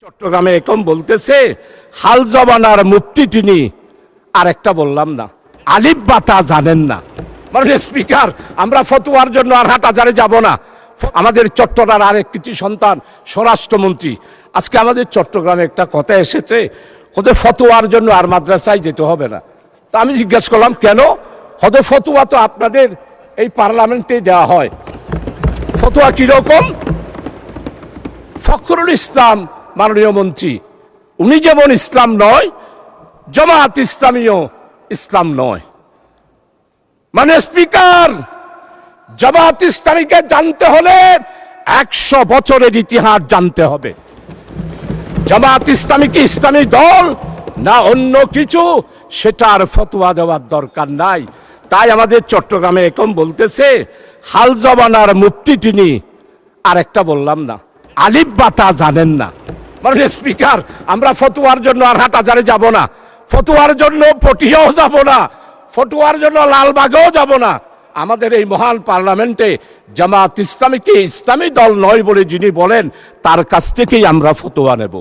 চট্টগ্রামে এখন বলতেছে হাল জবানার মুফতি তিনি, আর একটা বললাম না, আলিফ বাতা জানেন না। মানে স্পিকার, আমরা ফতোয়ার জন্য আর হাটহাজারে যাব না। আমাদের চট্টগ্রামের আরেক কৃতি সন্তান স্বরাষ্ট্রমন্ত্রী, আজকে আমাদের চট্টগ্রামে একটা কথা এসেছে, ওদের ফতোয়ার জন্য আর মাদ্রাসায় যেতে হবে না। তা আমি জিজ্ঞেস করলাম কেন? হয়তো ফতোয়া তো আপনাদের এই পার্লামেন্টে দেওয়া হয়। ফতোয়া কিরকম? ফখরুল ইসলাম মাননীয় মন্ত্রী, উনি যেমন ইসলাম নয়, জামাত ইসলামীও ইসলাম নয়। মানে স্পিকার, জামাত ইসলামীকে জানতে হলে 100 বছরের ইতিহাস জানতে হবে। জামাত ইসলামী কি ইসলামী দল না অন্য কিছু, সেটার ফতোয়া দেওয়ার দরকার নাই। তাই আমাদের চট্টগ্রামে এখন বলতেছে হাল জবানার মুফতি তিনি, আর একটা বললাম না, আলিফ বাতা জানেন না। মানে স্পিকার, আমরা ফতোয়ার জন্য আর হাটহাজারে যাব না, ফতোয়ার জন্য পটিয়াও যাব না, ফতোয়ার জন্য লালবাগেও যাব না। আমাদের এই মহান পার্লামেন্টে জামাত ইসলামীকে ইসলামী দল নয় বলে যিনি বলেন, তার কাছ থেকেই আমরা ফতোয়া নেব।